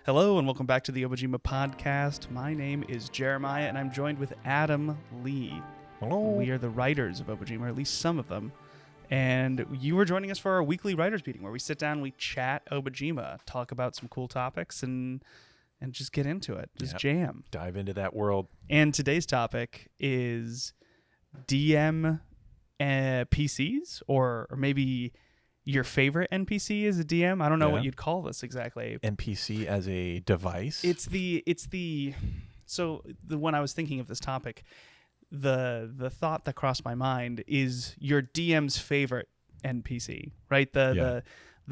Hello and welcome back to the Obojima Podcast. My name is Jeremiah and I'm joined with Adam Lee. Hello. We are the writers of Obojima, or at least some of them. And you were joining us for our weekly writers meeting where we sit down, we chat Obojima, talk about some cool topics and just get into it. Just jam. Dive into that world. And today's topic is DM PCs or maybe your favorite NPC as a DM. I don't know what you'd call this exactly. NPC as a device. So when I was thinking of this topic, the thought that crossed my mind is your DM's favorite NPC, right? The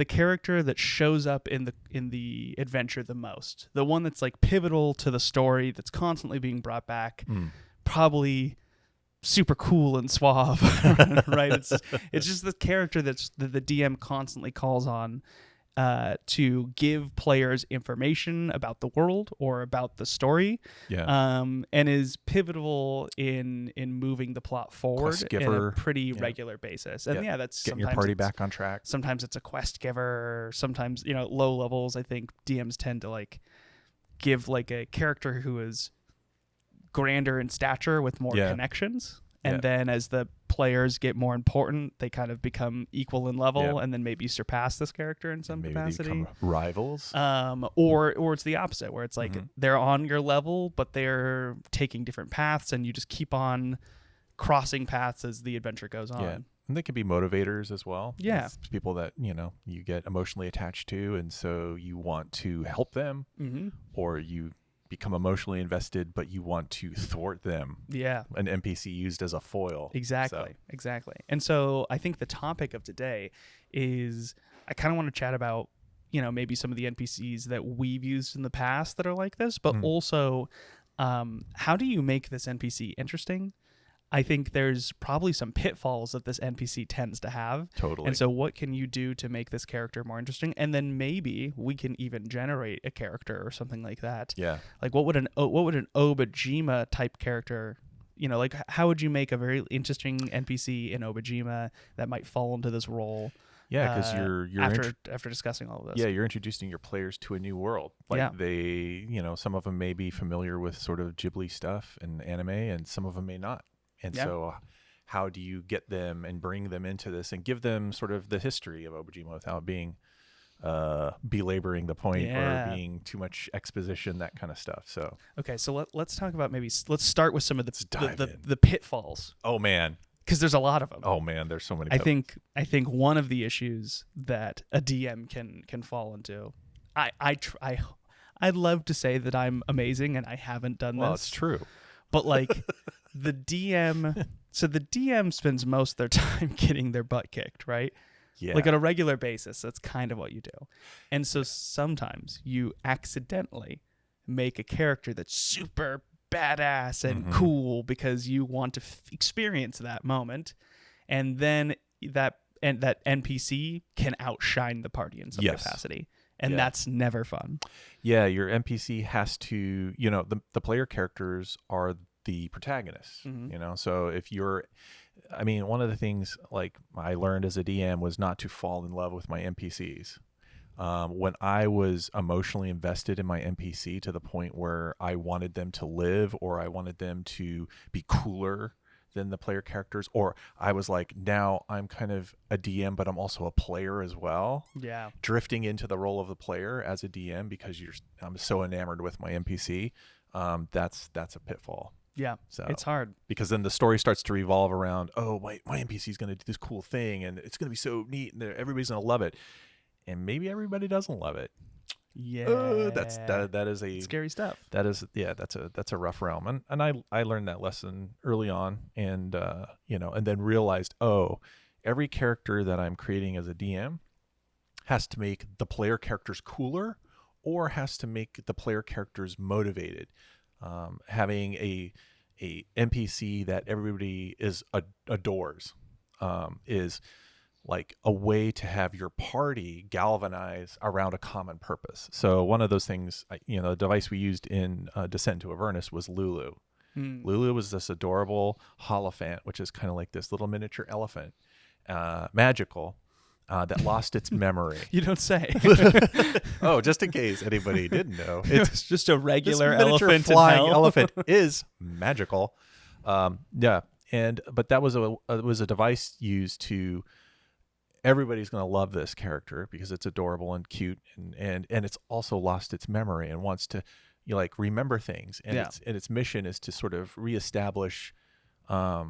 character that shows up in the adventure the most, the one that's like pivotal to the story, that's constantly being brought back, probably super cool and suave, right? It's just the character that the DM constantly calls on to give players information about the world or about the story, and is pivotal in moving the plot forward in a pretty regular basis. And that's getting your party back on track. Sometimes it's a quest giver. Sometimes, low levels, I think DMs tend to like give like a character who is grander in stature with more connections, and then as the players get more important, they kind of become equal in level, and then maybe surpass this character in some capacity. They become rivals, or it's the opposite, where it's like they're on your level, but they're taking different paths, and you just keep on crossing paths as the adventure goes on. Yeah, and they can be motivators as well. Yeah, it's people that you get emotionally attached to, and so you want to help them, or you become emotionally invested, but you want to thwart them. Yeah. An NPC used as a foil. Exactly. And so I think the topic of today is I kind of want to chat about, maybe some of the NPCs that we've used in the past that are like this, but also how do you make this NPC interesting? I think there's probably some pitfalls that this NPC tends to have. Totally. And so what can you do to make this character more interesting? And then maybe we can even generate a character or something like that. Yeah. Like what would an Obojima type character, like how would you make a very interesting NPC in Obojima that might fall into this role? Yeah, because you're after discussing all of this. Yeah, you're introducing your players to a new world. Like they, some of them may be familiar with sort of ghibli stuff and anime, and some of them may not. And so how do you get them and bring them into this and give them sort of the history of Obojima without being belaboring the point or being too much exposition, that kind of stuff. So okay, so let's talk about let's start with some of the pitfalls. Oh man, because there's a lot of them. Oh man, there's so many pitfalls. I think one of the issues that a DM can fall into, I'd love to say that I'm amazing and I haven't done this. Well, it's true. But like the DM spends most of their time getting their butt kicked, right? Yeah. Like on a regular basis, that's kind of what you do. And so sometimes you accidentally make a character that's super badass and cool because you want to experience that moment. And then that NPC can outshine the party in some capacity. And that's never fun. Yeah, your NPC has to, the player characters are the protagonists, So if one of the things like I learned as a DM was not to fall in love with my NPCs. When I was emotionally invested in my NPC to the point where I wanted them to live or I wanted them to be cooler than the player characters, or I was like, now I'm kind of a DM, but I'm also a player as well. Yeah. Drifting into the role of the player as a DM because I'm so enamored with my NPC. That's a pitfall. Yeah. So it's hard because then the story starts to revolve around, my NPC is going to do this cool thing and it's going to be so neat and everybody's going to love it. And maybe everybody doesn't love it. Yeah, that is a scary stuff. That is that's a rough realm, and I learned that lesson early on, and and then realized every character that I'm creating as a DM has to make the player characters cooler, or has to make the player characters motivated. Having a NPC that everybody adores is like a way to have your party galvanize around a common purpose. So one of those things, the device we used in Descent into Avernus was Lulu. Lulu was this adorable holophant, which is kind of like this little miniature elephant. magical that lost its memory. You don't say. Oh, just in case anybody didn't know, It's just a regular this miniature elephant flying in hell. elephant is magical. Yeah, but that was a device used to. Everybody's going to love this character because it's adorable and cute, and it's also lost its memory and wants to, remember things. And its mission is to sort of reestablish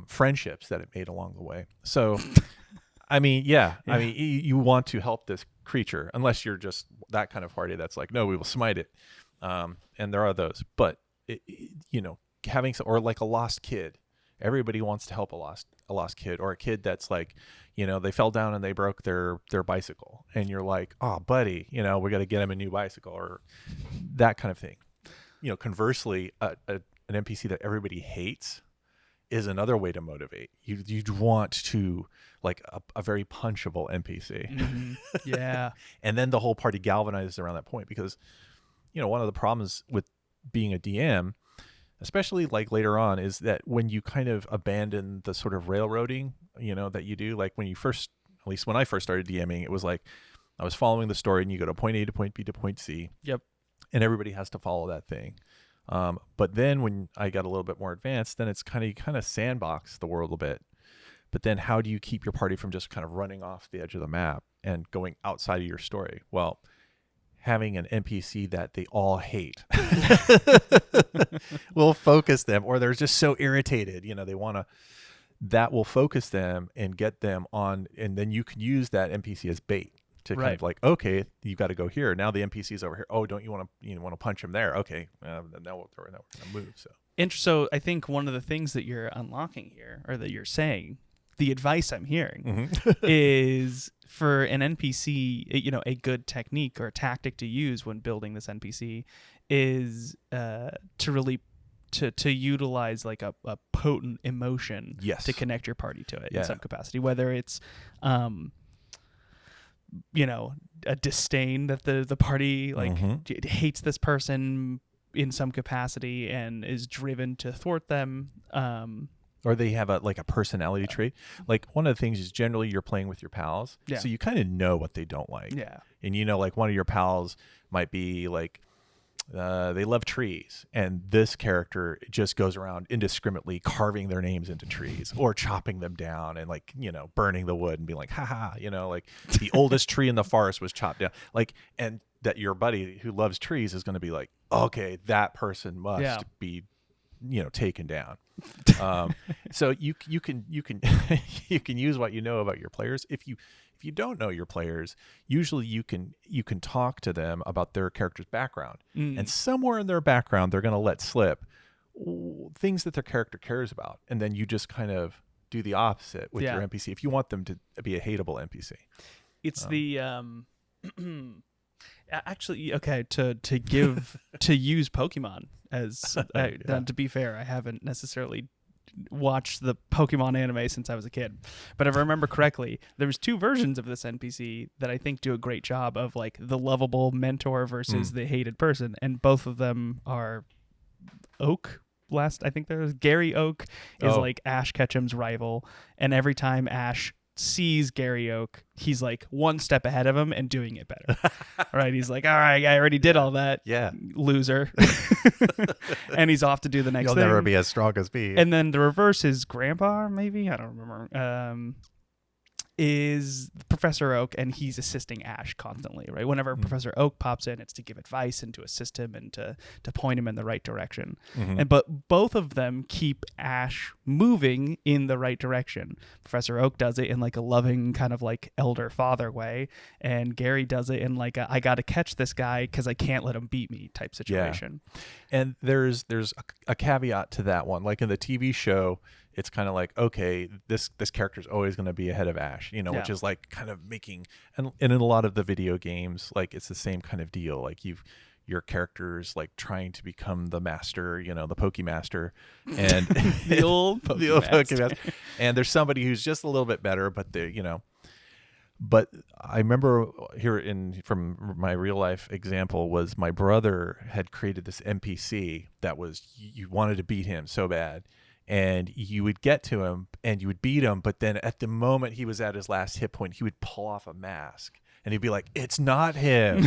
friendships that it made along the way. So, I mean, you want to help this creature, unless you're just that kind of party that's like, no, we will smite it. And there are those, but having or like a lost kid. Everybody wants to help a lost kid, or a kid that's like, they fell down and they broke their bicycle, and you're like, oh, buddy, we got to get him a new bicycle, or that kind of thing. Conversely, an NPC that everybody hates is another way to motivate. You'd want to like a very punchable NPC. Mm-hmm. Yeah. And then the whole party galvanizes around that point, because one of the problems with being a DM, especially like later on, is that when you kind of abandon the sort of railroading, that you do, like when you first, at least when I first started DMing, it was like I was following the story and you go to point A to point B to point C. Yep. And everybody has to follow that thing. But then when I got a little bit more advanced, then it's kind of sandbox the world a bit. But then how do you keep your party from just kind of running off the edge of the map and going outside of your story? Well, having an NPC that they all hate will focus them, or they're just so irritated, they want to, that will focus them and get them on. And then you can use that NPC as bait to kind of like, okay, you got to go here. Now the NPC's over here. Oh, don't you want to punch him there? Okay. Now we're going to move. So I think one of the things that you're unlocking here, or that you're saying, the advice I'm hearing is for an NPC, a good technique or tactic to use when building this NPC is to really to utilize like a potent emotion to connect your party to it in some capacity, whether it's a disdain that the party hates this person in some capacity and is driven to thwart them, or they have a personality trait. Like one of the things is generally you're playing with your pals, so you kind of know what they don't like. And like one of your pals might be like they love trees, and this character just goes around indiscriminately carving their names into trees or chopping them down and burning the wood and being like, haha, like the oldest tree in the forest was chopped down. And that your buddy who loves trees is going to be like, okay, that person must be taken down. So you can you can use what you know about your players. If you don't know your players, usually you can talk to them about their character's background, and somewhere in their background they're going to let slip things that their character cares about, and then you just kind of do the opposite with your NPC if you want them to be a hateable NPC. It's actually, okay, to use Pokemon as to be fair, I haven't necessarily watched the Pokemon anime since I was a kid, but if I remember correctly, there's two versions of this NPC that I think do a great job of like the lovable mentor versus the hated person, and both of them are Oak. I think there's Gary Oak is like Ash Ketchum's rival, and every time Ash sees Gary Oak, he's like one step ahead of him and doing it better. Right? He's like, all right, I already did all that. Yeah. Loser. And he's off to do the next thing. You'll never be as strong as me. And then the reverse is Grandpa, maybe? I don't remember. Is Professor Oak, and he's assisting Ash constantly, right? Whenever Professor Oak pops in, it's to give advice and to assist him and to point him in the right direction. But both of them keep Ash moving in the right direction. Professor Oak does it in like a loving kind of like elder father way, and Gary does it in like I got to catch this guy because I can't let him beat me type situation. Yeah. And there's a caveat to that one. Like in the TV show, it's kind of like, okay, this character is always going to be ahead of Ash, which is like kind of making, and in a lot of the video games, like it's the same kind of deal. Like your character's like trying to become the master, the Pokemaster, and the old Pokemaster. And there's somebody who's just a little bit better, but But I remember from my real life example was my brother had created this NPC that was, you wanted to beat him so bad. and you would get to him and you would beat him, but then at the moment he was at his last hit point, he would pull off a mask and he'd be like, "It's not him."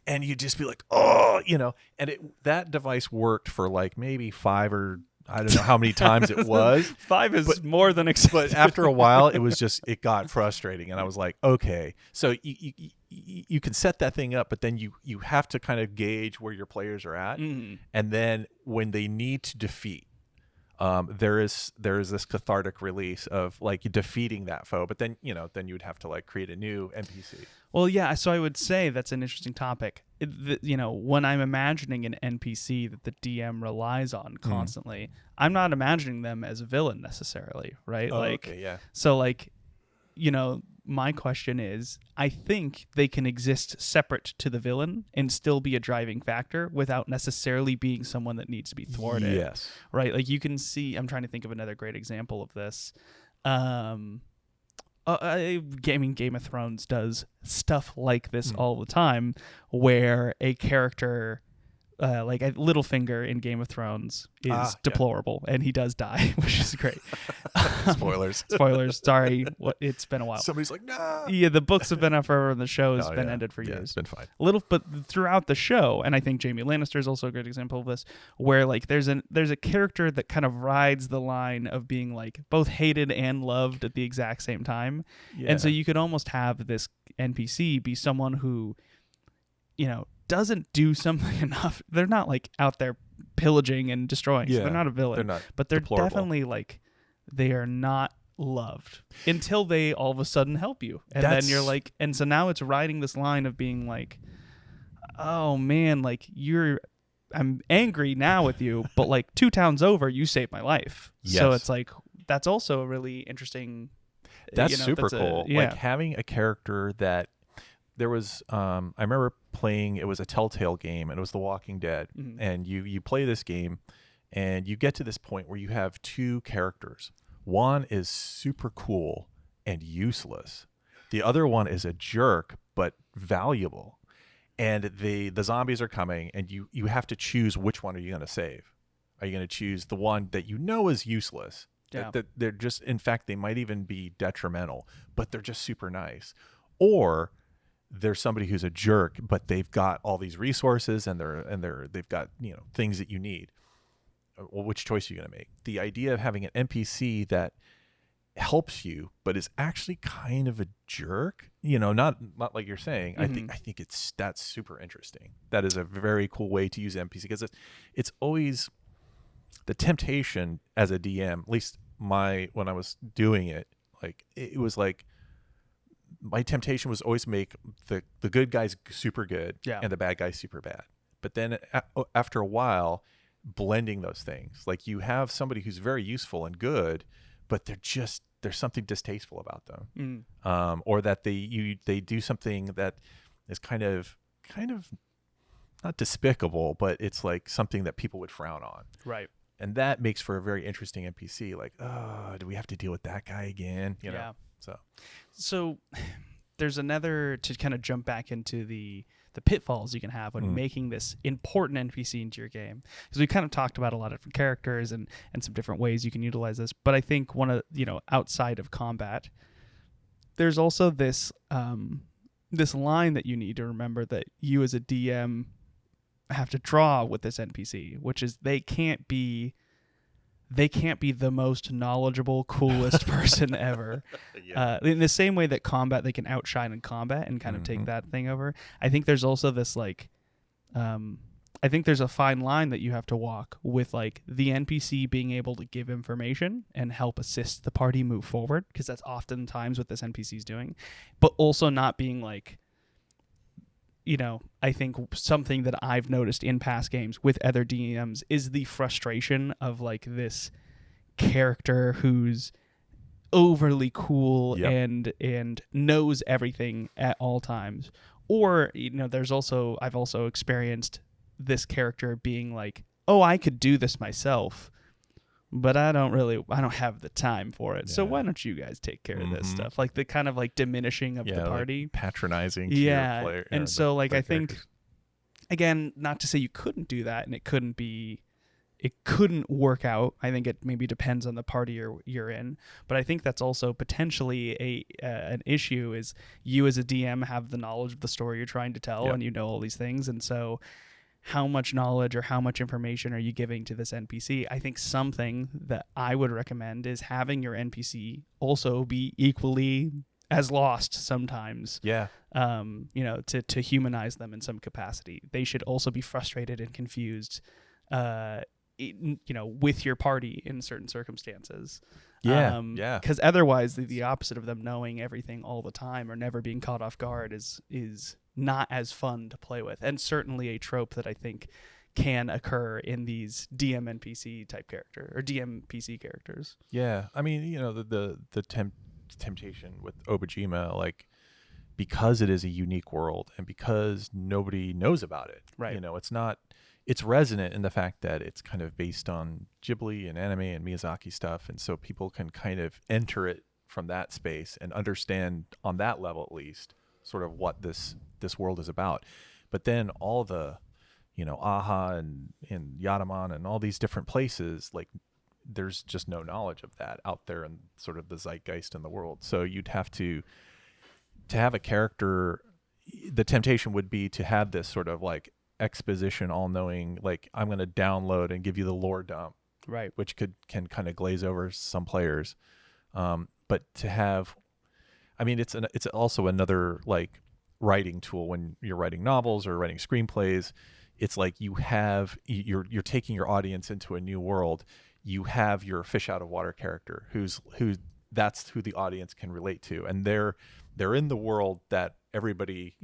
And you'd just be like, "Oh," and that device worked for like maybe 5 or I don't know how many times it was. 5 is more than expected. But after a while, it got frustrating, and I was like, okay. So you can set that thing up, but then you have to kind of gauge where your players are at, and then when they need to defeat, there is this cathartic release of like defeating that foe. But then you would have to like create a new NPC. Well, yeah. So I would say that's an interesting topic. When I'm imagining an NPC that the DM relies on constantly, I'm not imagining them as a villain necessarily, right? Oh, okay, yeah. So like, my question is, I think they can exist separate to the villain and still be a driving factor without necessarily being someone that needs to be thwarted. Yes. Right? Like you can see, I'm trying to think of another great example of this. Game of Thrones does stuff like this all the time, where a character, like a Littlefinger in Game of Thrones, is deplorable, and he does die, which is great. Spoilers. Spoilers. Sorry, it's been a while. Somebody's like, "No." Yeah, the books have been up forever, and the show has been ended for years. It's been fine. But throughout the show, and I think Jaime Lannister is also a great example of this, where like there's a character that kind of rides the line of being like both hated and loved at the exact same time, and so you could almost have this NPC be someone who, doesn't do something enough. They're not like out there pillaging and destroying. So they're not a villain. They're not, but they're deplorable. Definitely like, they are not loved until they all of a sudden help you. And then you're like, and so now it's riding this line of being like, oh man, like I'm angry now with you, but like 2 towns over, you saved my life. Yes. So it's like, that's also a really interesting. That's super cool. Like having a character that there was, I remember playing, it was a Telltale game, and it was The Walking Dead. And you play this game, and you get to this point where you have 2 characters. One is super cool and useless. The other one is a jerk, but valuable. And the zombies are coming, and you have to choose which one are you going to save. Are you going to choose the one that is useless? Yeah. That they're just, in fact, they might even be detrimental, but they're just super nice. Or there's somebody who's a jerk, but they've got all these resources and they've got things that you need. Well, which choice are you going to make? The idea of having an NPC that helps you, but is actually kind of a jerk, not like you're saying. I think that's super interesting. That is a very cool way to use NPC, because it's always the temptation as a DM, at least when I was doing it, like it was like my temptation was always make the good guys super good and the bad guys super bad. But then after a while, blending those things, like you have somebody who's very useful and good, but there's something distasteful about them, or that they do something that is kind of not despicable, but it's like something that people would frown on. Right. And that makes for a very interesting NPC. Like, oh, do we have to deal with that guy again? Yeah. So there's another, to kind of jump back into the pitfalls you can have when making this important NPC into your game. Because we kind of talked about a lot of different characters and some different ways you can utilize this. But I think one of, outside of combat, there's also this line that you need to remember that you as a DM have to draw with this NPC, which is they can't be the most knowledgeable, coolest person ever. In the same way that combat, they can outshine in combat and kind of take that thing over. I think there's also this like, I think there's a fine line that you have to walk with like the NPC being able to give information and help assist the party move forward, because that's oftentimes what this NPC is doing, but also not being like, I think something that I've noticed in past games with other DMs is the frustration of like this character who's overly cool and knows everything at all times. Or, I've also experienced this character being like, oh, I could do this myself, but I don't have the time for it. So why don't you guys take care of this stuff? Like the kind of like diminishing of the party. Like patronizing to your player. And so like I think, again, not to say you couldn't do that and it couldn't be it couldn't work out. I think it maybe depends on the party you're in, but I think that's also potentially an issue. Is you as a DM have the knowledge of the story you're trying to tell, and you know all these things, and so how much knowledge or how much information are you giving to this NPC? I think something that I would recommend is having your NPC also be equally as lost sometimes. Yeah. To humanize them in some capacity. They should also be frustrated and confused, with your party in certain circumstances. Yeah. Because otherwise, the opposite of them knowing everything all the time or never being caught off guard is not as fun to play with, and certainly a trope that I think can occur in these DM NPC type character or DM PC characters. Yeah, I mean, the temptation with Obojima, like, because it is a unique world and because nobody knows about it, right? It's resonant in the fact that it's kind of based on Ghibli and anime and Miyazaki stuff, and so people can kind of enter it from that space and understand on that level at least sort of what this world is about. But then all the Aha and Yadaman and all these different places, like, there's just no knowledge of that out there in sort of the zeitgeist in the world. So you'd have to have a character. The temptation would be to have this sort of like exposition, all-knowing, like, I'm going to download and give you the lore dump, right? Which can kind of glaze over some players. But to have, I mean, it's also another like writing tool when you're writing novels or writing screenplays. It's like you're taking your audience into a new world. You have your fish out of water character that's who the audience can relate to, and they're in the world that everybody,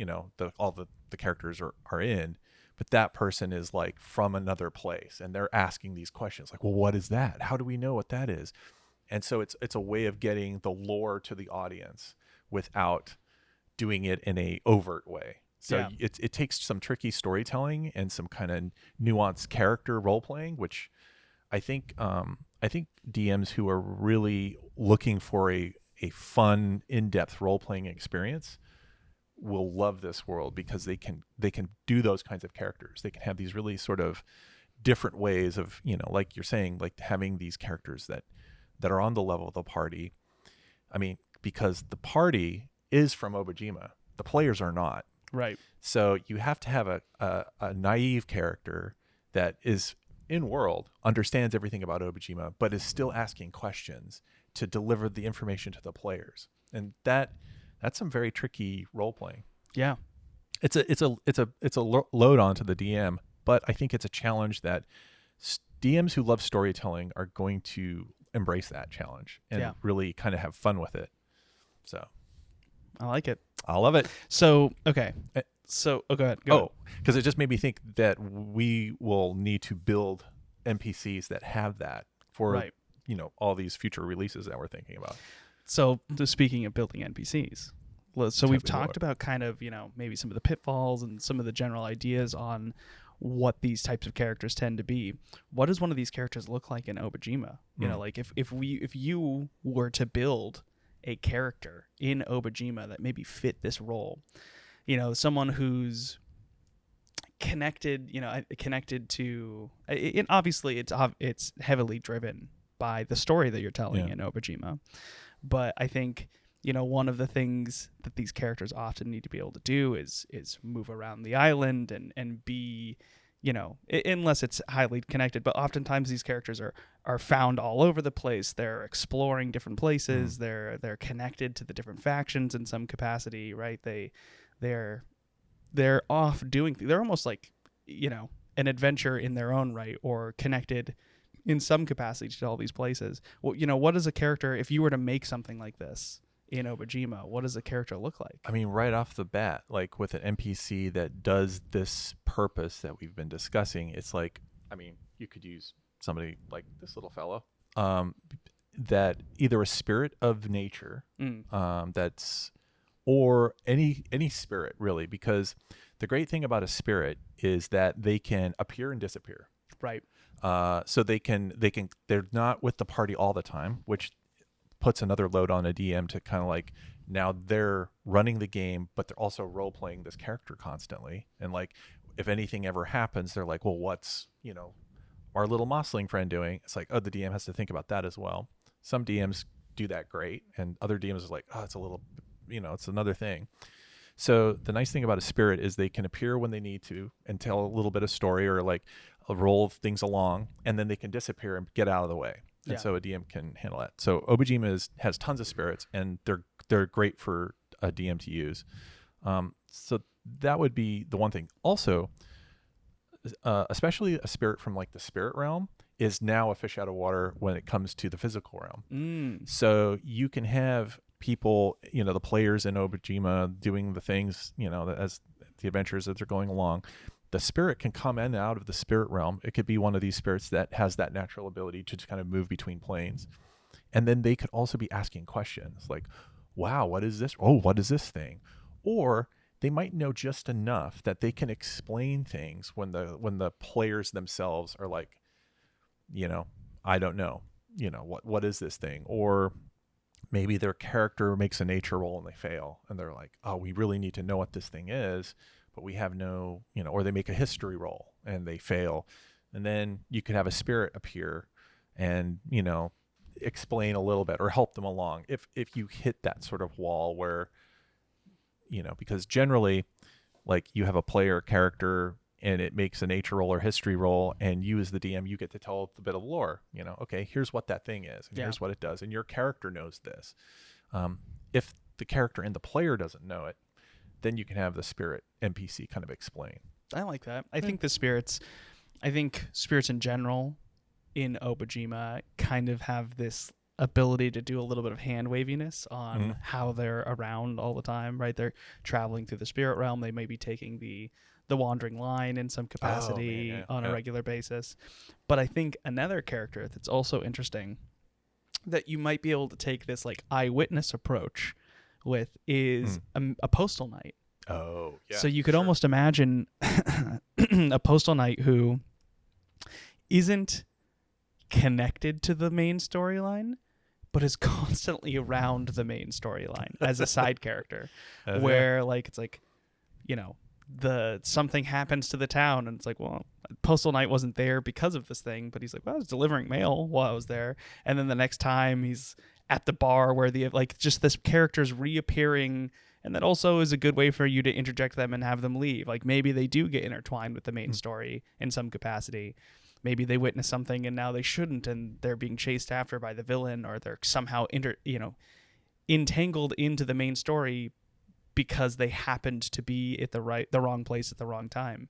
all the characters are in, but that person is like from another place, and they're asking these questions like, well, what is that? How do we know what that is? And so it's a way of getting the lore to the audience without doing it in a overt way. So it takes some tricky storytelling and some kind of nuanced character role playing, which I think DMs who are really looking for a fun, in-depth role playing experience will love this world, because they can do those kinds of characters. They can have these really sort of different ways of, like you're saying, like having these characters that are on the level of the party. I mean, because the party is from Obojima, the players are not. Right. So you have to have a naive character that is in world, understands everything about Obojima, but is still asking questions to deliver the information to the players. And that's some very tricky role playing. Yeah. It's a load onto the DM, but I think it's a challenge that DMs who love storytelling are going to embrace that challenge and really kind of have fun with it. So I like it. I love it. So, okay. So, go ahead. Because it just made me think that we will need to build NPCs that have that for, all these future releases that we're thinking about. So, speaking of building NPCs, so we've talked about kind of, maybe some of the pitfalls and some of the general ideas on what these types of characters tend to be. What does one of these characters look like in Obojima? Like if you were to build a character in Obojima that maybe fit this role, someone who's connected to it. Obviously it's heavily driven by the story that you're telling in Obojima, but I think one of the things that these characters often need to be able to do is move around the island and be, unless it's highly connected, but oftentimes these characters are found all over the place. They're exploring different places. They're connected to the different factions in some capacity, right? They're off doing things. They're almost like, an adventure in their own right, or connected in some capacity to all these places. Well, what is a character, if you were to make something like this in Obojima, what does a character look like? I mean, right off the bat, like with an NPC that does this purpose that we've been discussing, it's like, I mean, you could use somebody like this little fellow, that either a spirit of nature, or any spirit really, because the great thing about a spirit is that they can appear and disappear. Right. So they're not with the party all the time, which puts another load on a DM to kind of like, now they're running the game, but they're also role playing this character constantly. And like, if anything ever happens, they're like, well, our little mossling friend doing? It's like, oh, the DM has to think about that as well. Some DMs do that great, and other DMs is like, oh, it's a little, it's another thing. So the nice thing about a spirit is they can appear when they need to and tell a little bit of story or like a roll of things along, and then they can disappear and get out of the way. And so a DM can handle that. So Obojima has tons of spirits, and they're great for a DM to use. So that would be the one thing. Also, especially a spirit from like the spirit realm is now a fish out of water when it comes to the physical realm. So you can have people, the players in Obojima doing the things, as the adventures that they're going along. The spirit can come in and out of the spirit realm. It could be one of these spirits that has that natural ability to just kind of move between planes. And then they could also be asking questions like, wow, what is this? Oh, what is this thing? Or they might know just enough that they can explain things when the players themselves are like, I don't know, what is this thing? Or maybe their character makes a nature roll and they fail, and they're like, oh, we really need to know what this thing is, but we have no, or they make a history roll and they fail. And then you could have a spirit appear and, explain a little bit or help them along if you hit that sort of wall where, because generally, like, you have a player character and it makes a nature roll or history roll, and you as the DM, you get to tell a bit of lore, okay, here's what that thing is, and here's what it does, and your character knows this. If the character and the player doesn't know it, then you can have the spirit NPC kind of explain. I like that. I think spirits in general in Obojima kind of have this ability to do a little bit of hand waviness on how they're around all the time, right? They're traveling through the spirit realm. They may be taking the wandering line in some capacity on a regular basis. But I think another character that's also interesting that you might be able to take this like eyewitness approach with is a postal knight. Oh, yeah. So you could almost imagine a postal knight who isn't connected to the main storyline, but is constantly around the main storyline as a side character, where like it's like, something happens to the town, and it's like, well, postal knight wasn't there because of this thing, but he's like, well, I was delivering mail while I was there, and then the next time he's at the bar where just this character's reappearing. And that also is a good way for you to interject them and have them leave. Like maybe they do get intertwined with the main story in some capacity. Maybe they witness something and now they shouldn't, and they're being chased after by the villain, or they're somehow entangled into the main story because they happened to be at the wrong place at the wrong time.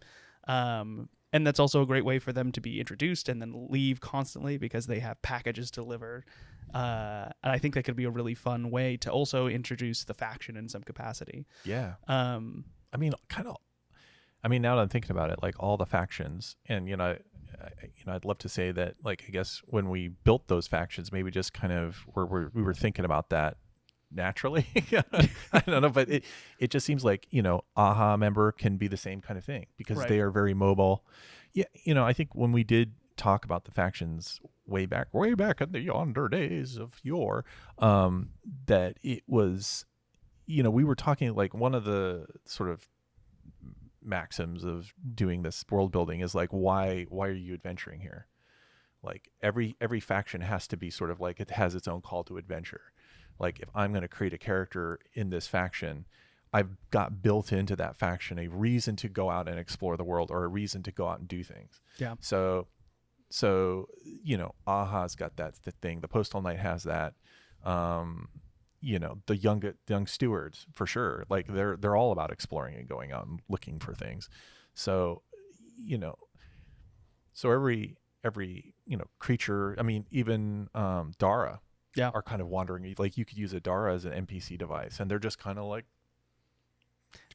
And that's also a great way for them to be introduced and then leave constantly because they have packages to deliver. And I think that could be a really fun way to also introduce the faction in some capacity. Yeah. Now that I'm thinking about it, like all the factions, and I'd love to say that, like, I guess when we built those factions, maybe just kind of we were thinking about that naturally. I don't know, but it just seems like, AHA member can be the same kind of thing because they are very mobile. Yeah. I think when we did talk about the factions way back in the yonder days of yore, that it was, we were talking like one of the sort of maxims of doing this world building is like, why are you adventuring here? Like every faction has to be sort of like, it has its own call to adventure. Like if I'm going to create a character in this faction, I've got built into that faction a reason to go out and explore the world, or a reason to go out and do things. Yeah. So AHA's got that thing. The Postal Knight has that. The young stewards for sure. Like they're all about exploring and going out and looking for things. So, every creature. I mean, even Dara. Yeah. Are kind of wandering. Like you could use a Dara as an NPC device, and they're just kind of like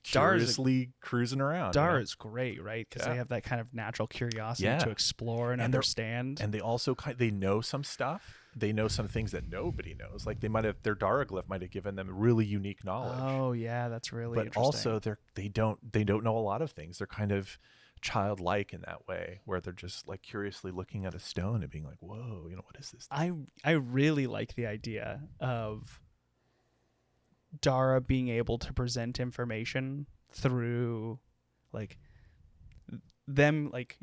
curiously cruising around. Dara is great, right? Because they have that kind of natural curiosity to explore and understand. And they also they know some stuff. They know some things that nobody knows. Like their Dara glyph might have given them really unique knowledge. Oh yeah, that's really interesting. But also they don't know a lot of things. They're kind of childlike in that way, where they're just like curiously looking at a stone and being like, whoa, what is this thing? I really like the idea of Dara being able to present information through like them, like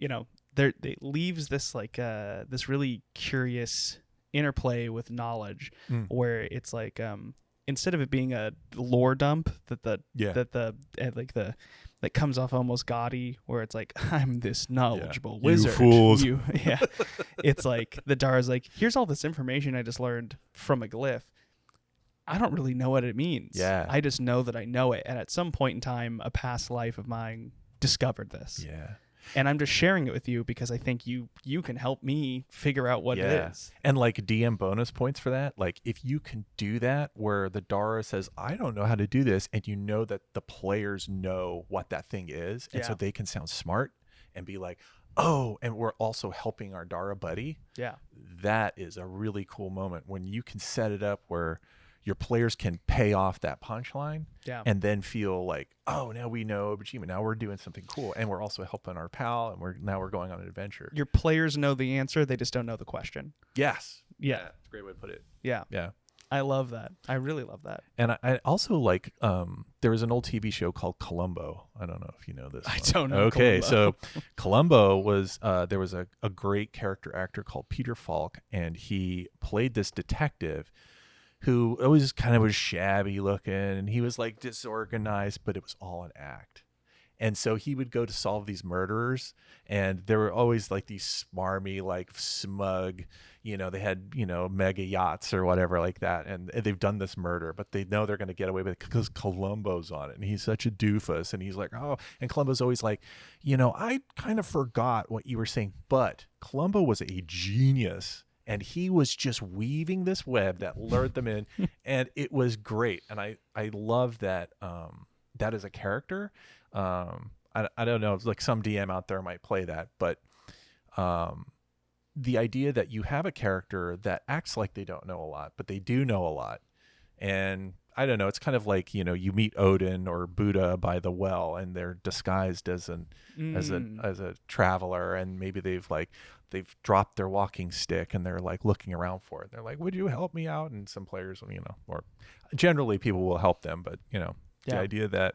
it leaves this like this really curious interplay with knowledge, where it's like instead of it being a lore dump that comes off almost gaudy, where it's like, I'm this knowledgeable wizard. You fools. It's like the Dara's like, here's all this information I just learned from a glyph. I don't really know what it means. Yeah. I just know that I know it. And at some point in time, a past life of mine discovered this. Yeah. And I'm just sharing it with you because I think you can help me figure out what it is. And like DM bonus points for that. Like if you can do that where the Dara says, I don't know how to do this, and you know that the players know what that thing is, and so they can sound smart and be like, oh, and we're also helping our Dara buddy. Yeah. That is a really cool moment when you can set it up where your players can pay off that punchline and then feel like, oh, now we know Obojima. Now we're doing something cool. And we're also helping our pal. And we're going on an adventure. Your players know the answer. They just don't know the question. Yes. Yeah. That's a great way to put it. Yeah. Yeah. I love that. I really love that. And I also like, there was an old TV show called Columbo. I don't know if you know this. I don't know. Okay. Columbo. So Columbo was, there was a great character actor called Peter Falk, and he played this detective who always kind of was shabby looking, and he was like disorganized, but it was all an act. And so he would go to solve these murderers, and there were always like these smarmy, like smug, they had, mega yachts or whatever like that. And they've done this murder, but they know they're going to get away with it because Columbo's on it. And he's such a doofus. And he's like, oh, and Columbo's always like, I kind of forgot what you were saying, but Columbo was a genius. And he was just weaving this web that lured them in, and it was great. And I love that that is a character. I don't know, like some DM out there might play that, but the idea that you have a character that acts like they don't know a lot, but they do know a lot. And I don't know, it's kind of like, you meet Odin or Buddha by the well, and they're disguised as a traveler, and maybe they've dropped their walking stick and they're like looking around for it. They're like, would you help me out? And some players, or generally people will help them, but the idea that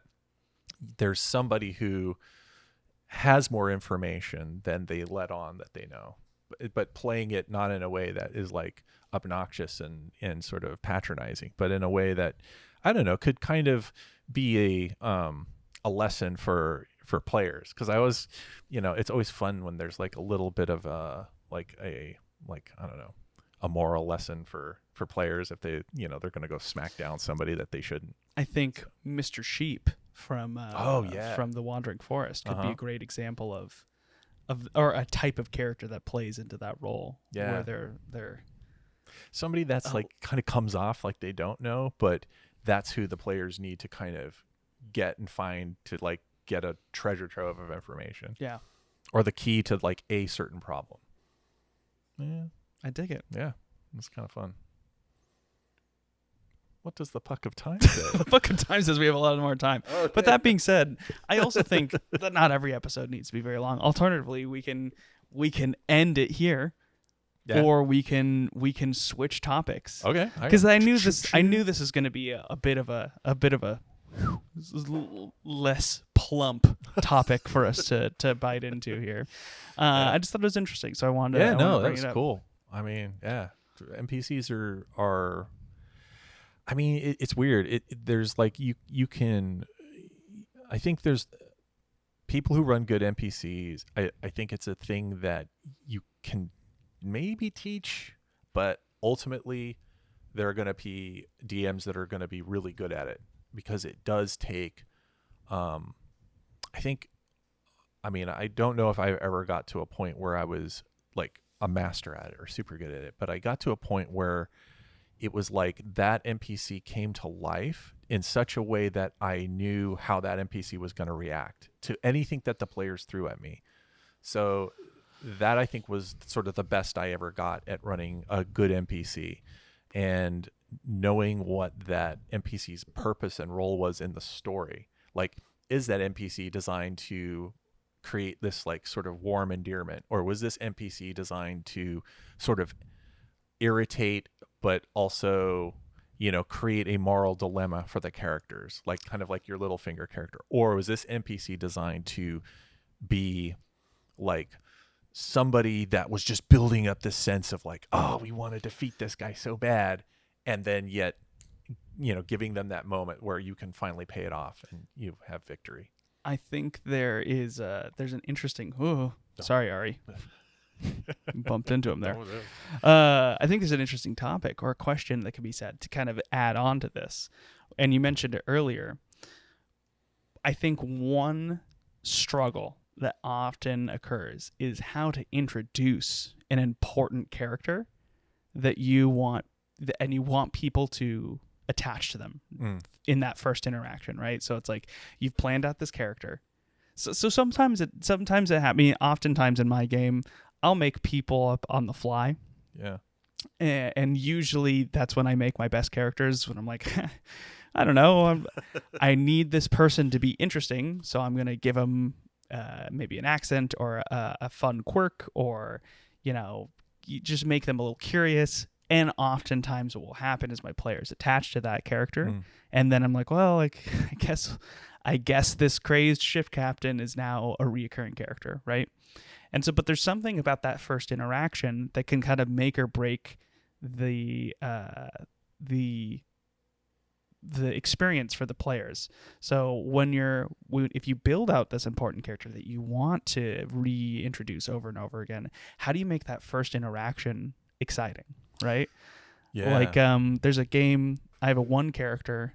there's somebody who has more information than they let on that they know, but playing it not in a way that is like obnoxious and sort of patronizing, but in a way that, I don't know, could kind of be a lesson for players. Cause I always, it's always fun when there's like a little bit of I don't know, a moral lesson for players if they, they're going to go smack down somebody that they shouldn't. I think Mr. Sheep from the Wandering Forest could be a great example of or a type of character that plays into that role. Yeah. Where they're somebody that's like kind of comes off like they don't know, but that's who the players need to kind of get and find to like get a treasure trove of information. Yeah. Or the key to like a certain problem. Yeah. I dig it. Yeah. It's kind of fun. What does the Puck of Time say? The Puck of Time says we have a lot more time. Okay. But that being said, I also think that not every episode needs to be very long. Alternatively, we can end it here. Yeah. Or we can switch topics. Okay. Because I knew this is going to be a bit of a less plump topic for us to bite into here. I just thought it was interesting, so I wanted to. Yeah, no, that was cool. I mean, yeah, NPCs are. I mean, it's weird. There's like you can. I think there's people who run good NPCs. I think it's a thing that you can maybe teach, but ultimately there are going to be DMs that are going to be really good at it, because it does take I don't know if I ever got to a point where I was like a master at it or super good at it, but I got to a point where it was like that NPC came to life in such a way that I knew how that NPC was going to react to anything that the players threw at me. So that I think was sort of the best I ever got at running a good NPC, and knowing what that NPC's purpose and role was in the story. Like, is that NPC designed to create this like sort of warm endearment, or was this NPC designed to sort of irritate but also, create a moral dilemma for the characters, like kind of like your Littlefinger character? Or was this NPC designed to be like somebody that was just building up this sense of like, oh, we want to defeat this guy so bad, and then yet, giving them that moment where you can finally pay it off and you have victory. I think there's an interesting. Oh, sorry, Ari. Bumped into him there. I think there's an interesting topic or a question that could be said to kind of add on to this. And you mentioned it earlier. I think one struggle that often occurs is how to introduce an important character that you want, and you want people to attach to them in that first interaction, right? So it's like you've planned out this character. So sometimes it happens. Oftentimes in my game, I'll make people up on the fly. Yeah. And usually that's when I make my best characters, when I'm like, I don't know, I need this person to be interesting, so I'm going to give them maybe an accent or a fun quirk, or, you just make them a little curious. And oftentimes what will happen is my players attach to that character. And then I'm like, well, like, I guess this crazed shift captain is now a reoccurring character, right? And so, but there's something about that first interaction that can kind of make or break the experience for the players. So if you build out this important character that you want to reintroduce over and over again, how do you make that first interaction exciting, right? Yeah. Like, there's a game, I have one character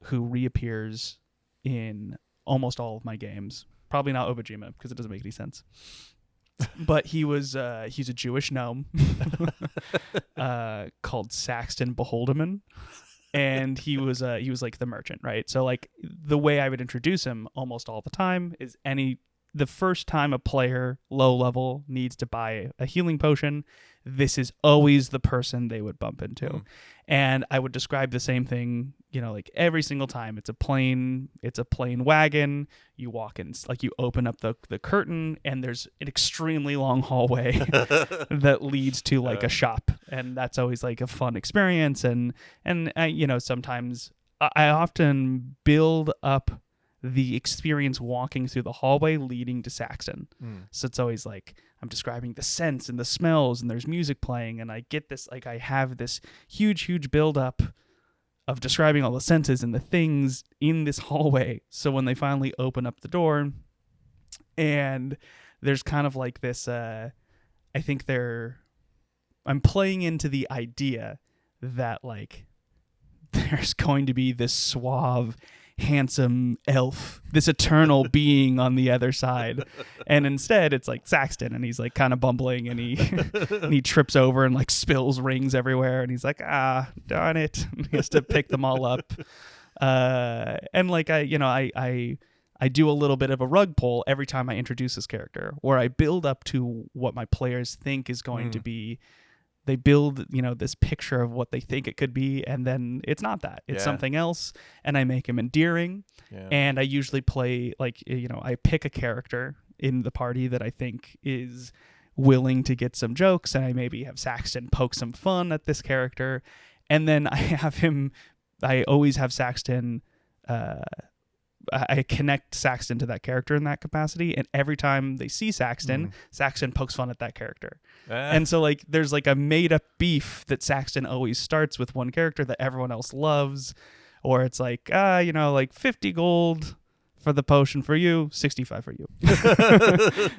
who reappears in almost all of my games. Probably not Obojima, because it doesn't make any sense. But he's a Jewish gnome called Saxton Beholderman. And he was like the merchant, right? So like the way I would introduce him almost all the time is the first time a player low level needs to buy a healing potion, this is always the person they would bump into. And I would describe the same thing, like every single time. It's a plain wagon. You walk in, like you open up the curtain, and there's an extremely long hallway that leads to like a shop. And that's always like a fun experience. And sometimes I often build up the experience walking through the hallway leading to Saxton. So it's always like I'm describing the scents and the smells, and there's music playing, and I get this, like I have this huge build up of describing all the senses and the things in this hallway. So when they finally open up the door, and there's kind of like this, I think I'm playing into the idea that like there's going to be this suave, handsome elf, this eternal being on the other side, and instead it's like Saxton, and he's like kind of bumbling, and he trips over and like spills rings everywhere, and he's like, darn it, and he has to pick them all up, and like I do a little bit of a rug pull every time I introduce this character, where I build up to what my players think is going to be. They build, this picture of what they think it could be, and then it's not that. It's something else, and I make him endearing. Yeah. And I usually play, like, I pick a character in the party that I think is willing to get some jokes, and I maybe have Saxton poke some fun at this character, and then I always have Saxton, I connect Saxton to that character in that capacity, and every time they see Saxton, Saxton pokes fun at that character. And so like there's like a made up beef that Saxton always starts with one character that everyone else loves, or it's like like 50 gold for the potion for you, 65 for you.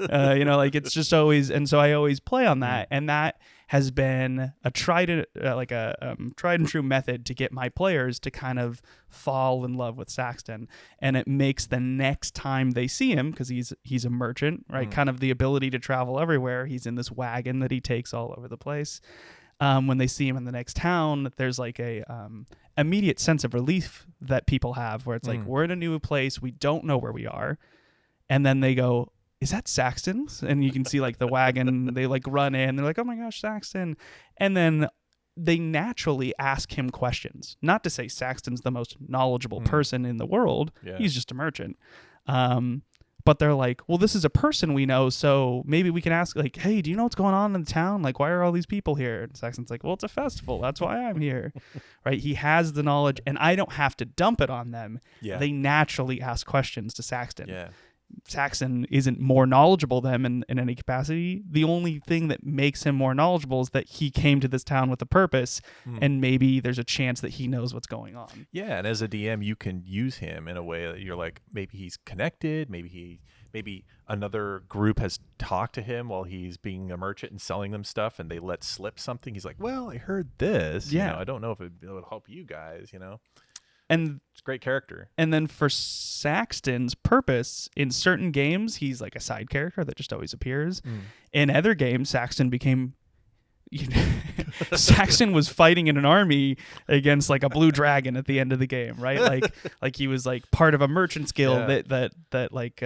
Like it's just always, and so I always play on that, and that has been a tried and true method to get my players to kind of fall in love with Saxton, and it makes the next time they see him, because he's a merchant, right? Kind of the ability to travel everywhere. He's in this wagon that he takes all over the place. When they see him in the next town, there's like a immediate sense of relief that people have, where it's like, we're in a new place, we don't know where we are, and then they go, is that Saxton's? And you can see like the wagon, they like run in, they're like, oh my gosh, Saxton. And then they naturally ask him questions. Not to say Saxton's the most knowledgeable person in the world. Yeah. He's just a merchant. But they're like, well, this is a person we know, so maybe we can ask, like, hey, do you know what's going on in the town? Like, why are all these people here? And Saxton's like, well, it's a festival. That's why I'm here. Right? He has the knowledge, and I don't have to dump it on them. Yeah. They naturally ask questions to Saxton. Yeah. Saxon isn't more knowledgeable than him in any capacity. The only thing that makes him more knowledgeable is that he came to this town with a purpose, and maybe there's a chance that he knows what's going on. Yeah, and as a DM, you can use him in a way that you're like, maybe he's connected, maybe another group has talked to him while he's being a merchant and selling them stuff, and they let slip something. He's like, well, I heard this. Yeah. You know, I don't know if it would help you guys, you know. And it's a great character. And then for Saxton's purpose, in certain games, he's like a side character that just always appears. In other games, Saxton became... Saxton was fighting in an army against like a blue dragon at the end of the game, right? Like he was like part of a merchant's guild that like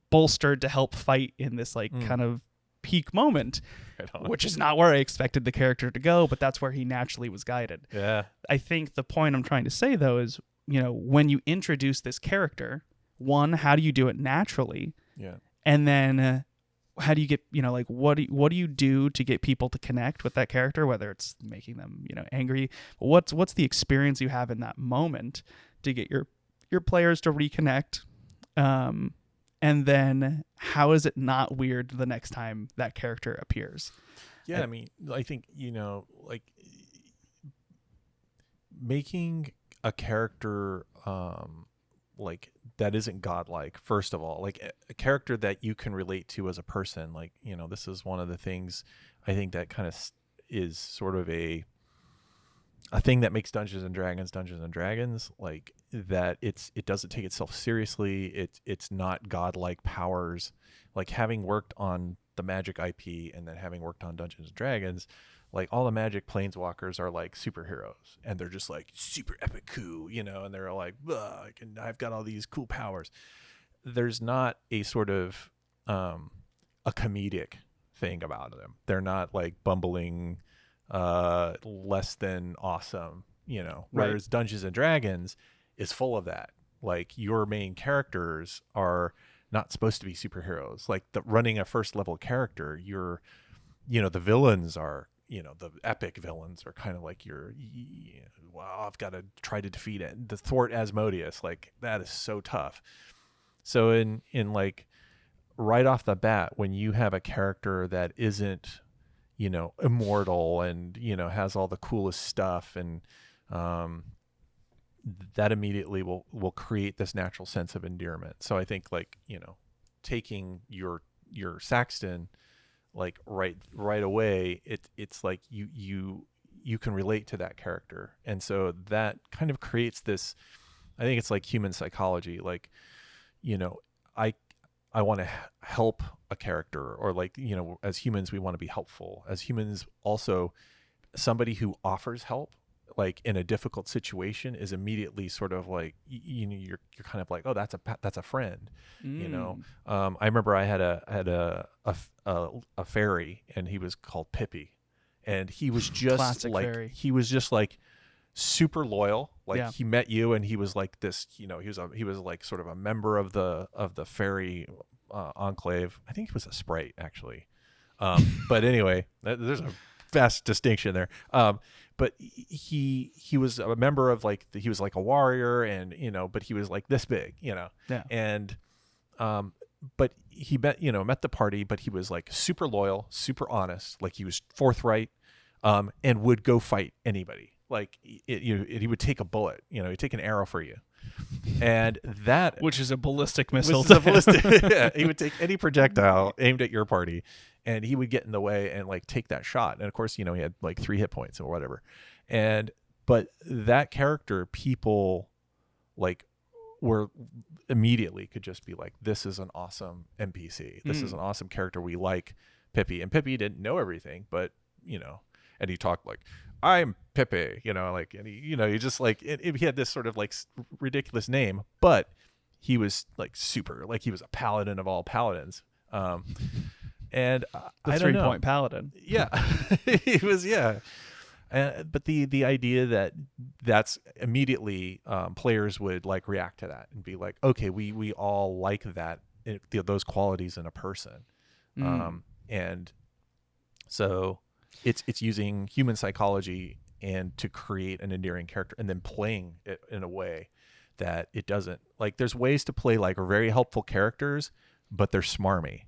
bolstered to help fight in this like kind of peak moment, which is not where I expected the character to go, but that's where he naturally was guided. Yeah. I think the point I'm trying to say though is, when you introduce this character, one, how do you do it naturally? Yeah. And then how do you get, what do you do to get people to connect with that character, whether it's making them, angry? What's the experience you have in that moment to get your players to reconnect? And then how is it not weird the next time that character appears? Yeah, I mean, I think, like making a character like that isn't godlike, first of all, like a character that you can relate to as a person. Like, this is one of the things I think that kind of is sort of a thing that makes Dungeons and Dragons, like that it doesn't take itself seriously. It's not godlike powers. Like having worked on the Magic IP and then having worked on Dungeons and Dragons, like all the Magic planeswalkers are like superheroes and they're just like super epic cool, and they're like, I've got all these cool powers. There's not a sort of a comedic thing about them. They're not like bumbling less than awesome, whereas Dungeons and Dragons is full of that. Like your main characters are not supposed to be superheroes. Like running a first level character, the villains are, the epic villains are kind of like I've got to try to defeat it. The thwart Asmodeus, like that is so tough. So in like right off the bat, when you have a character that isn't, immortal and, has all the coolest stuff, and that immediately will create this natural sense of endearment. So I think like, taking your Saxton, like right away, it's like you can relate to that character. And so that kind of creates this, I think it's like human psychology. Like, I want to help a character, or like, as humans, we want to be helpful. As humans, also somebody who offers help, like in a difficult situation, is immediately sort of like, you're kind of like, oh, that's a friend, I remember I had a fairy, and he was called Pippi, and he was just Classic like fairy. He was just like super loyal. Like he met you and he was like this, he was like sort of a member of the fairy enclave. I think he was a sprite actually. But anyway, there's a vast distinction there. But he was a member of like, he was like a warrior, and, but he was like this big, and, but he met the party, but he was like super loyal, super honest. Like he was forthright, and would go fight anybody. Like he would take a bullet, he'd take an arrow for you, and that, which is a ballistic missile. Yeah, he would take any projectile aimed at your party, and he would get in the way and like take that shot. And of course, he had like 3 hit points or whatever. But that character, people like were immediately could just be like, this is an awesome NPC. This is an awesome character. We like Pippi, and Pippi didn't know everything, but and he talked like, I'm Pippi, like, and he just like, he had this sort of like ridiculous name, but he was like super, like he was a paladin of all paladins. And the I don't know. 3-point paladin. Yeah, he was. Yeah. But the idea that's immediately players would like react to that and be like, okay, we all like that, those qualities in a person. And so it's using human psychology and to create an endearing character, and then playing it in a way that it doesn't, like, there's ways to play like very helpful characters, but they're smarmy.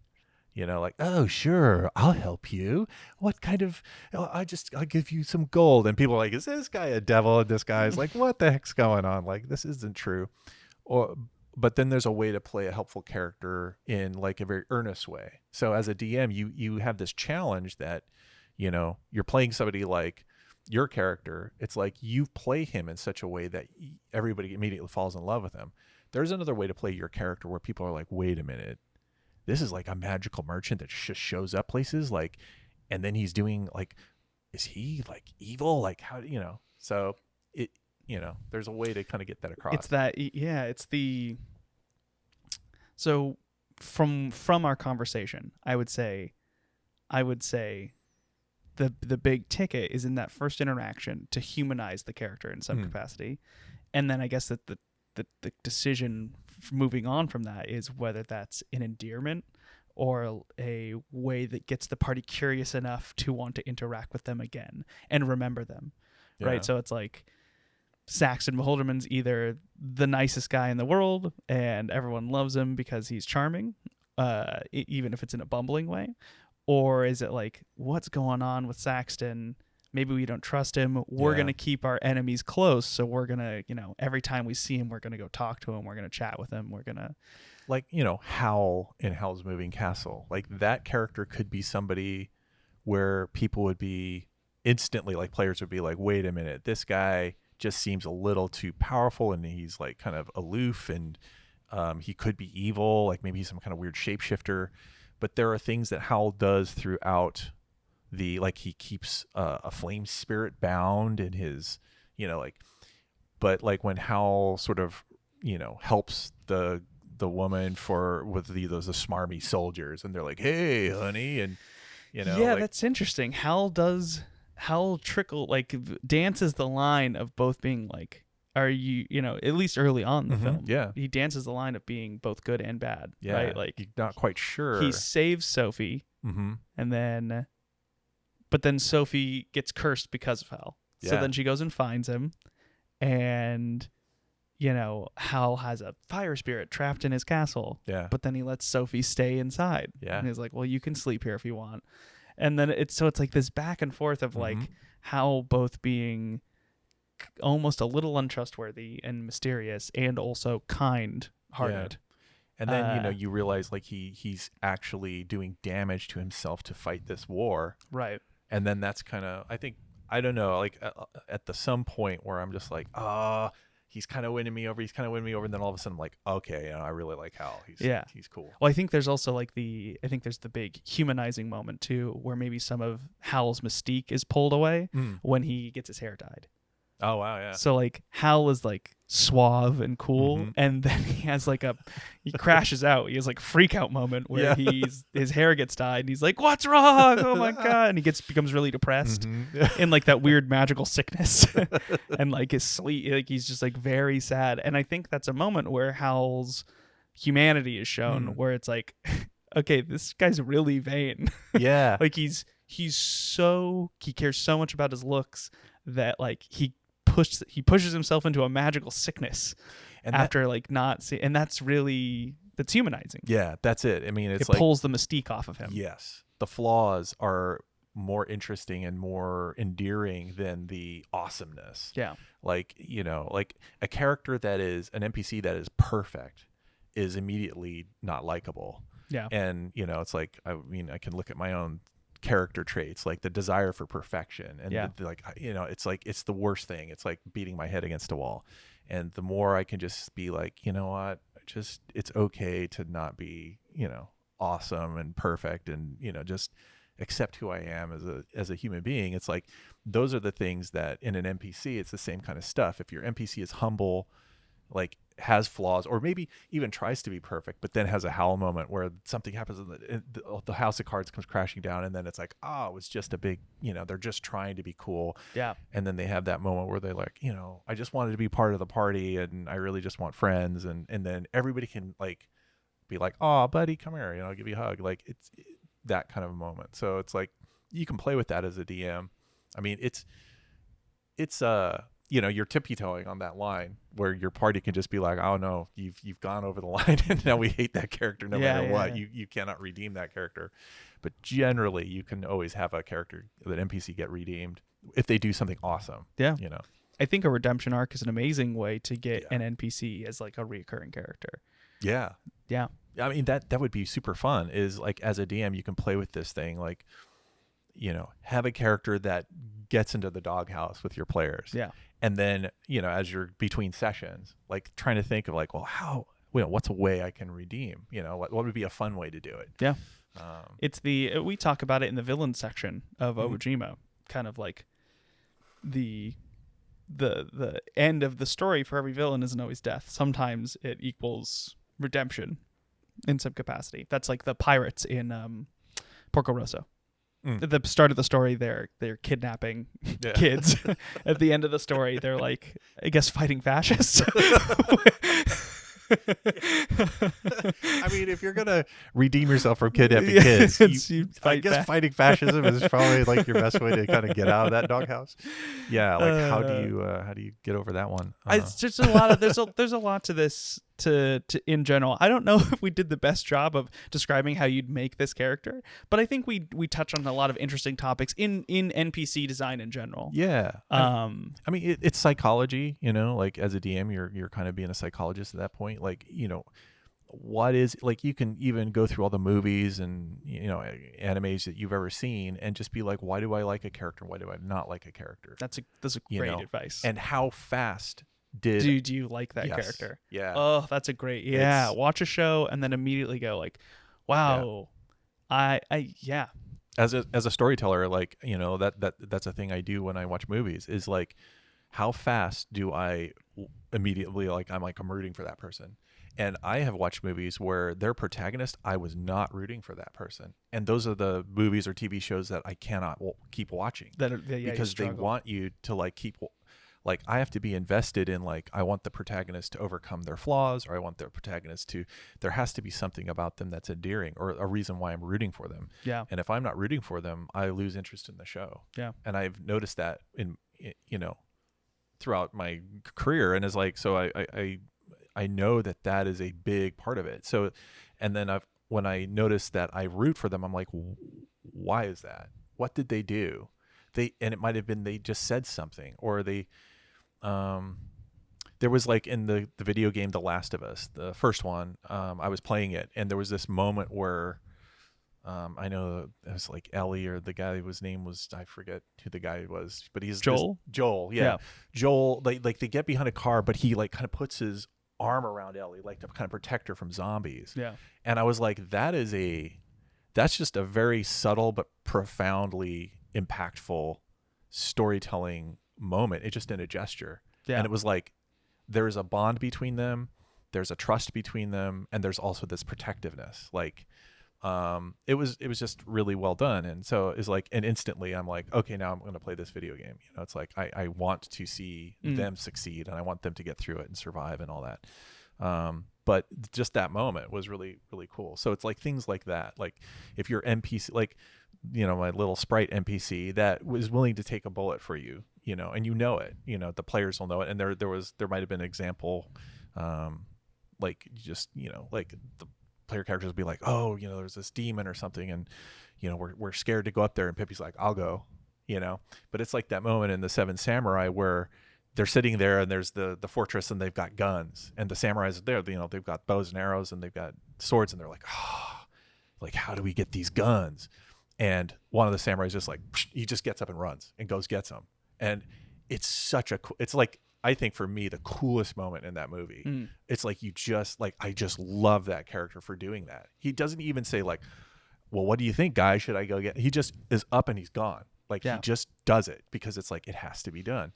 Like, oh, sure, I'll help you. What kind of, I'll give you some gold. And people are like, is this guy a devil? And this guy's like, what the heck's going on? Like, this isn't true. But then there's a way to play a helpful character in like a very earnest way. So as a DM, you have this challenge that, you're playing somebody like your character. It's like you play him in such a way that everybody immediately falls in love with him. There's another way to play your character where people are like, wait a minute. This is like a magical merchant that just shows up places, like, and then he's doing like, is he like evil? Like, how, so it, there's a way to kind of get that across. It's that, yeah, it's the, so from our conversation, I would say the big ticket is in that first interaction to humanize the character in some capacity. And then I guess that the decision moving on from that is whether that's an endearment or a way that gets the party curious enough to want to interact with them again and remember them. Yeah. Right. So it's like Saxon Beholderman's either the nicest guy in the world and everyone loves him because he's charming, even if it's in a bumbling way, or is it like, what's going on with Saxton? Maybe we don't trust him. We're going to keep our enemies close. So we're going to, every time we see him, we're going to go talk to him. We're going to chat with him. We're going to, like, Howl in Howl's Moving Castle. Like, that character could be somebody where people would be instantly, like, players would be like, wait a minute, this guy just seems a little too powerful and he's like kind of aloof and he could be evil. Like maybe he's some kind of weird shapeshifter. But there are things that Howl does throughout like he keeps a flame spirit bound in his, but like when Howl sort of, helps the woman with those smarmy soldiers and they're like, hey, honey. And, yeah, like, that's interesting. Howl dances the line of both being like, are you, at least early on in the film. Yeah. He dances the line of being both good and bad. Yeah. Right. Like, you're not quite sure. He saves Sophie. And then Sophie gets cursed because of Howl. Yeah. So then she goes and finds him. And, Howl has a fire spirit trapped in his castle. Yeah. But then he lets Sophie stay inside. Yeah. And he's like, well, you can sleep here if you want. And then it's like this back and forth of like Howl both being almost a little untrustworthy and mysterious and also kind-hearted. Yeah. And then, you realize like he's actually doing damage to himself to fight this war. Right. And then that's kind of, I don't know, like at some point where I'm just like, he's kind of winning me over. And then all of a sudden I'm like, okay, I really like Howl. He's cool. Well, I think there's also like there's the big humanizing moment too, where maybe some of Howl's mystique is pulled away when he gets his hair dyed. Oh, wow, yeah. So, like, Howl is, like, suave and cool, and then he has, like, he crashes out. He has, like, a freak-out moment where his hair gets dyed, and he's like, what's wrong? Oh, my God. And he becomes really depressed in, like, that weird magical sickness. And, like, his sleep, like, he's just, like, very sad. And I think that's a moment where Howl's humanity is shown, where it's like, okay, this guy's really vain. Yeah. Like, he cares so much about his looks that, like, he pushes himself into a magical sickness and after and that's humanizing. Yeah, that's it. I mean, it pulls the mystique off of him. Yes. The flaws are more interesting and more endearing than the awesomeness. Yeah. Like, like a character that is an NPC that is perfect is immediately not likable. Yeah. And, it's like, I can look at my own character traits, like the desire for perfection, and it's like it's the worst thing. It's like beating my head against a wall. And the more I can just be like, what, just it's okay to not be awesome and perfect, and just accept who I am as a human being. It's like those are the things that in an NPC, it's the same kind of stuff. If your NPC is humble, like has flaws, or maybe even tries to be perfect, but then has a Howl moment where something happens and the house of cards comes crashing down, and then it's like, it's just a big, they're just trying to be cool. Yeah. And then they have that moment where they're like, I just wanted to be part of the party, and I really just want friends, and then everybody can like be like, oh, buddy, come here, I'll give you a hug. Like it's that kind of a moment. So it's like you can play with that as a DM. I mean, it's you're tippy-toeing on that line where your party can just be like, oh no, you've gone over the line and now we hate that character no matter what. You cannot redeem that character. But generally you can always have a character, that NPC, get redeemed if they do something awesome. Yeah. I think a redemption arc is an amazing way to get Yeah. an NPC as like a recurring character. Yeah. Yeah. I mean, that would be super fun, is like, as a DM, you can play with this thing, like, have a character that gets into the doghouse with your players. Yeah. And then, as you're between sessions, like trying to think of like, well, what's a way I can redeem? What would be a fun way to do it? Yeah. We talk about it in the villain section of Obojima, kind of like the end of the story for every villain isn't always death. Sometimes it equals redemption in some capacity. That's like the pirates in Porco Rosso. At the start of the story, they're kidnapping kids. At the end of the story, they're like, I guess, fighting fascists. I mean, if you're gonna redeem yourself from kidnapping kids, I guess fighting fascism is probably like your best way to kind of get out of that doghouse. Yeah, like how do you get over that one? It's just a lot of there's a lot to this to in general. I don't know if we did the best job of describing how you'd make this character, but I think we touch on a lot of interesting topics in NPC design in general. Yeah. I mean, it's psychology, like as a DM, you're kind of being a psychologist at that point. Like, what is, like, you can even go through all the movies and, animes that you've ever seen and just be like, why do I like a character? Why do I not like a character? That's a great advice. And how fast do you like that character? Yeah. Oh, that's a great, watch a show and then immediately go like, wow, yeah. As a storyteller, like, that's a thing I do when I watch movies, is like, how fast do I immediately, like, I'm rooting for that person. And I have watched movies where their protagonist, I was not rooting for that person. And those are the movies or TV shows that I cannot keep watching because they want you to like keep, like, I have to be invested in, like, I want the protagonist to overcome their flaws, or I want their protagonist there has to be something about them that's endearing, or a reason why I'm rooting for them. Yeah. And if I'm not rooting for them, I lose interest in the show. Yeah. And I've noticed that throughout my career. And it's like, so I know that is a big part of it. So, and then when I notice that I root for them, I'm like, why is that? What did they do? And it might've been, they just said something, or there was, like, in the video game, The Last of Us, the first one, I was playing it, and there was this moment where, I know it was like Ellie, or the guy whose name was, I forget who the guy was, but he's Joel. Joel. Yeah. Joel, like they get behind a car, but he like kind of puts his arm around Ellie, like to kind of protect her from zombies. Yeah. And I was like, that's just a very subtle but profoundly impactful storytelling moment. It's just in a gesture. Yeah. And it was like, there's a bond between them, there's a trust between them, and there's also this protectiveness. Like, it was just really well done. And so it's like, and instantly I'm like, okay, now I'm going to play this video game. It's like, I want to see them succeed, and I want them to get through it and survive and all that. But just that moment was really, really cool. So it's like things like that. Like, if you're NPC, like, my little sprite NPC that was willing to take a bullet for you, and it, the players will know it. And there might've been an example, like, just, like the player characters will be like, oh, there's this demon or something, and, we're scared to go up there. And Pippi's like, I'll go, but it's like that moment in the Seven Samurai where they're sitting there and there's the fortress and they've got guns, and the samurais are there, they've got bows and arrows and they've got swords, and they're like, oh, like, how do we get these guns? And one of the samurais just like, he just gets up and runs and gets them. And it's it's like, I think for me, the coolest moment in that movie. It's like, I just love that character for doing that. He doesn't even say like, well, what do you think, guys? Should I go get? He just is up and he's gone. Like, he just does it because it's like, it has to be done.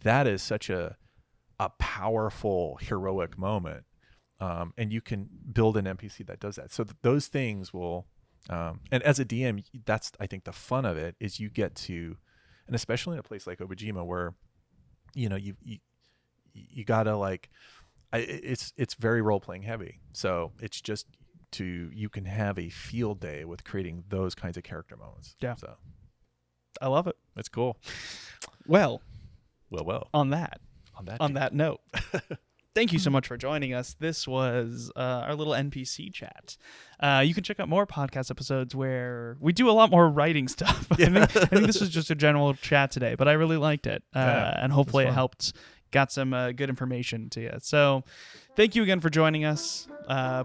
That is such a powerful, heroic moment. And you can build an NPC that does that. So those things will, and as a DM, that's, I think, the fun of it is you get to, and especially in a place like Obojima where, you gotta, like, it's very role-playing heavy. So it's just you can have a field day with creating those kinds of character moments. Yeah. So I love it. It's cool. Well, Well. On that note, thank you so much for joining us. This was our little NPC chat. You can check out more podcast episodes where we do a lot more writing stuff. I think this was just a general chat today, but I really liked it. And hopefully it helped, got some good information to you. So thank you again for joining us.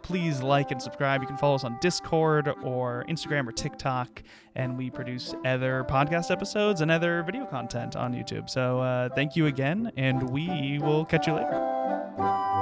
Please like and subscribe. You can follow us on Discord or Instagram or TikTok. And we produce other podcast episodes and other video content on YouTube. So thank you again, and we will catch you later.